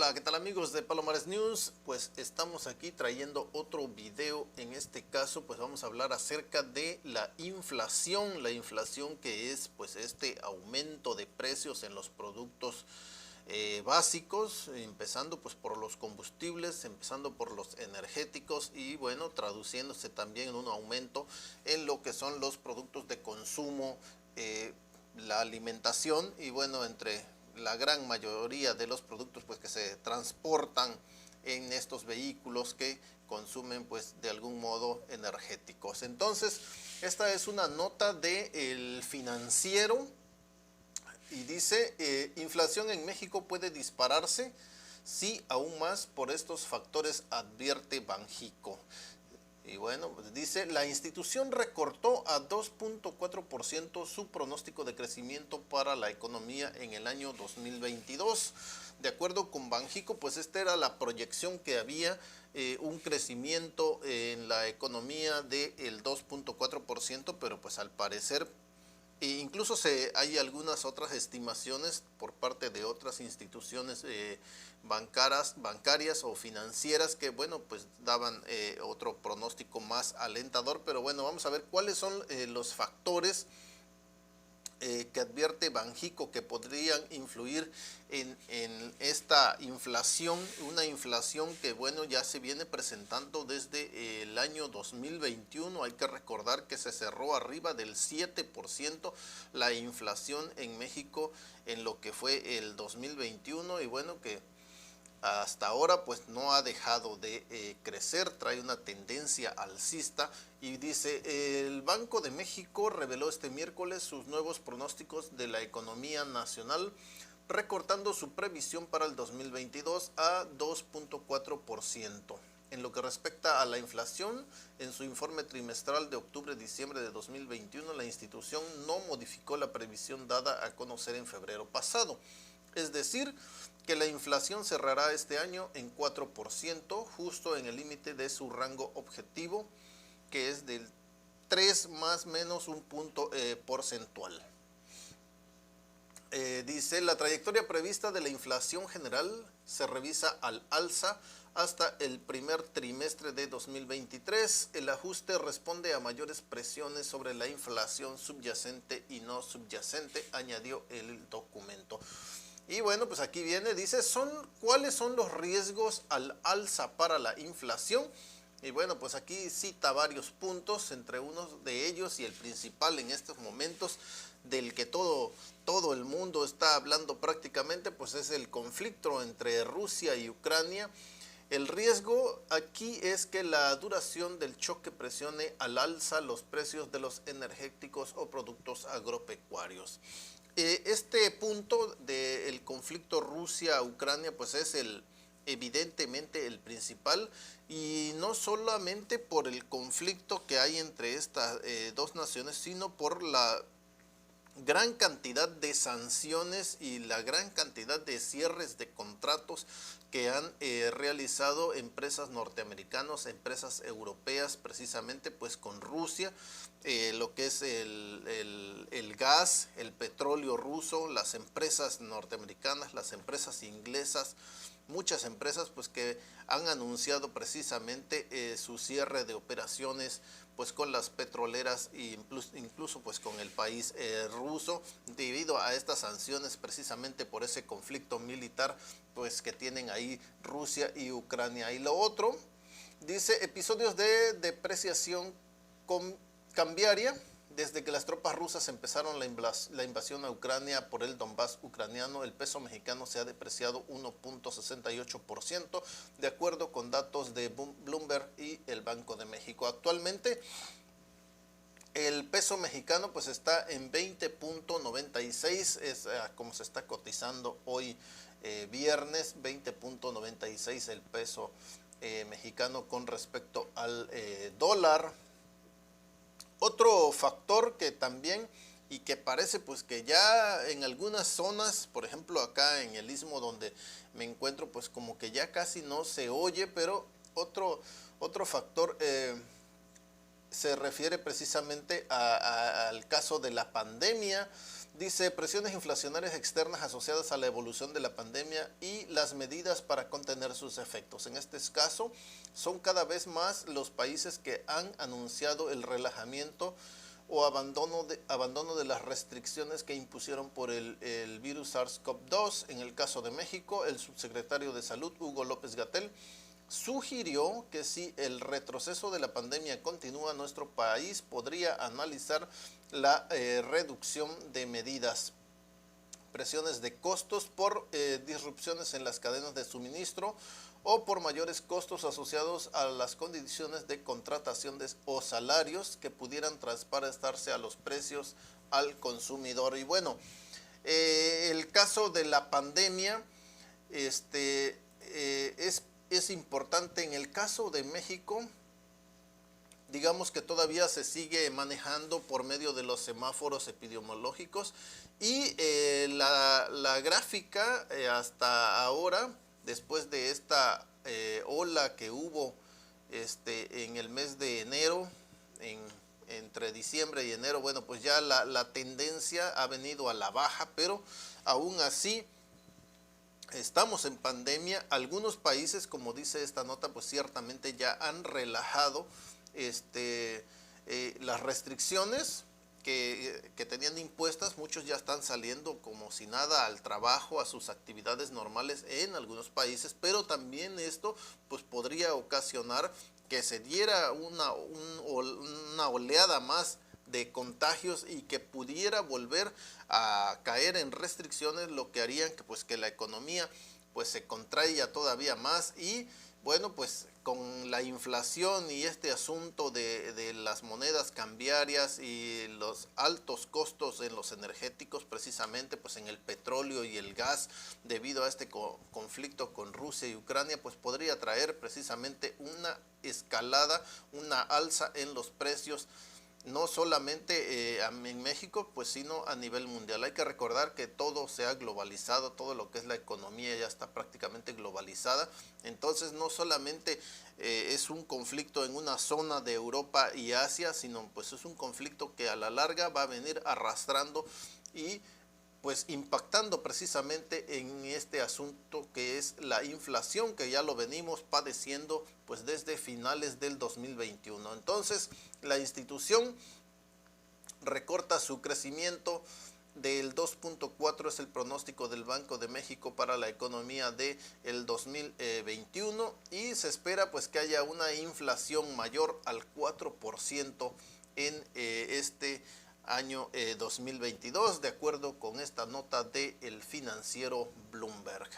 Hola, ¿qué tal amigos de Palomares News? Pues estamos aquí trayendo otro video. En este caso, pues vamos a hablar acerca de la inflación que es pues este aumento de precios en los productos básicos, empezando pues por los combustibles, empezando por los energéticos y bueno, traduciéndose también en un aumento en lo que son los productos de consumo, la alimentación y bueno, entre la gran mayoría de los productos pues que se transportan en estos vehículos que consumen pues de algún modo energéticos. Entonces, esta es una nota de El Financiero y dice, inflación en México puede dispararse, sí, aún más por estos factores, advierte Banjico. Y bueno, pues dice, la institución recortó a 2.4% su pronóstico de crecimiento para la economía en el año 2022. De acuerdo con Banjico, pues esta era la proyección que había, un crecimiento en la economía del 2.4%, pero pues al parecer incluso hay algunas otras estimaciones por parte de otras instituciones bancarias o financieras que, bueno, pues daban otro pronóstico más alentador. Pero bueno, vamos a ver cuáles son los factores que advierte Banjico que podrían influir en esta inflación, una inflación que bueno ya se viene presentando desde el año 2021. Hay que recordar que se cerró arriba del 7% la inflación en México en lo que fue el 2021 y bueno que hasta ahora pues no ha dejado de crecer, trae una tendencia alcista y dice, el Banco de México reveló este miércoles sus nuevos pronósticos de la economía nacional, recortando su previsión para el 2022 a 2.4%. En lo que respecta a la inflación, en su informe trimestral de octubre-diciembre de 2021, la institución no modificó la previsión dada a conocer en febrero pasado. Es decir, que la inflación cerrará este año en 4%, justo en el límite de su rango objetivo, que es del 3 más menos un punto porcentual. Dice, la trayectoria prevista de la inflación general se revisa al alza hasta el primer trimestre de 2023. El ajuste responde a mayores presiones sobre la inflación subyacente y no subyacente, añadió el documento. Y bueno, pues aquí viene, dice, ¿cuáles son los riesgos al alza para la inflación? Y bueno, pues aquí cita varios puntos, entre unos de ellos y el principal en estos momentos, del que todo el mundo está hablando prácticamente, pues es el conflicto entre Rusia y Ucrania. El riesgo aquí es que la duración del choque presione al alza los precios de los energéticos o productos agropecuarios. Este punto del conflicto Rusia-Ucrania pues es evidentemente el principal, y no solamente por el conflicto que hay entre estas dos naciones, sino por la gran cantidad de sanciones y la gran cantidad de cierres de contratos que han realizado empresas norteamericanas, empresas europeas, precisamente pues con Rusia, lo que es el gas, el petróleo ruso, las empresas norteamericanas, las empresas inglesas, muchas empresas pues que han anunciado precisamente su cierre de operaciones pues con las petroleras e incluso pues con el país ruso, debido a estas sanciones, precisamente por ese conflicto militar pues que tienen ahí Rusia y Ucrania. Y lo otro, dice, episodios de depreciación cambiaria. Desde que las tropas rusas empezaron la invasión a Ucrania por el Donbass ucraniano, el peso mexicano se ha depreciado 1.68%, de acuerdo con datos de Bloomberg y el Banco de México. Actualmente, el peso mexicano pues está en 20.96, es como se está cotizando hoy viernes, 20.96 el peso mexicano con respecto al dólar. Otro factor que también y que parece pues que ya en algunas zonas, por ejemplo acá en el Istmo donde me encuentro, pues como que ya casi no se oye, pero otro factor se refiere precisamente al caso de la pandemia. Dice, presiones inflacionarias externas asociadas a la evolución de la pandemia y las medidas para contener sus efectos. En este caso, son cada vez más los países que han anunciado el relajamiento o abandono de las restricciones que impusieron por el virus SARS-CoV-2. En el caso de México, el subsecretario de Salud, Hugo López-Gatell, sugirió que si el retroceso de la pandemia continúa, nuestro país podría analizar la reducción de medidas, presiones de costos por disrupciones en las cadenas de suministro o por mayores costos asociados a las condiciones de contratación o salarios que pudieran traspasarse a los precios al consumidor. Y bueno, el caso de la pandemia es importante. En el caso de México, digamos que todavía se sigue manejando por medio de los semáforos epidemiológicos y la gráfica hasta ahora, después de esta ola que hubo en el mes de enero, entre diciembre y enero, bueno, pues ya la tendencia ha venido a la baja, pero aún así estamos en pandemia. Algunos países, como dice esta nota, pues ciertamente ya han relajado las restricciones que tenían impuestas. Muchos ya están saliendo como si nada al trabajo, a sus actividades normales en algunos países, pero también esto pues podría ocasionar que se diera una oleada más de contagios y que pudiera volver a caer en restricciones, lo que harían que pues que la economía pues se contraiga todavía más. Y bueno, pues con la inflación y este asunto de las monedas cambiarias y los altos costos en los energéticos, precisamente pues en el petróleo y el gas, debido a este conflicto con Rusia y Ucrania, pues podría traer precisamente una escalada, una alza en los precios, no solamente en México, pues sino a nivel mundial. Hay que recordar que todo se ha globalizado, todo lo que es la economía ya está prácticamente globalizada. Entonces no solamente es un conflicto en una zona de Europa y Asia, sino pues es un conflicto que a la larga va a venir arrastrando y pues impactando precisamente en este asunto que es la inflación, que ya lo venimos padeciendo pues desde finales del 2021. Entonces la institución recorta su crecimiento del 2.4, es el pronóstico del Banco de México para la economía del 2021, y se espera pues que haya una inflación mayor al 4% en este año 2022, de acuerdo con esta nota de El Financiero Bloomberg.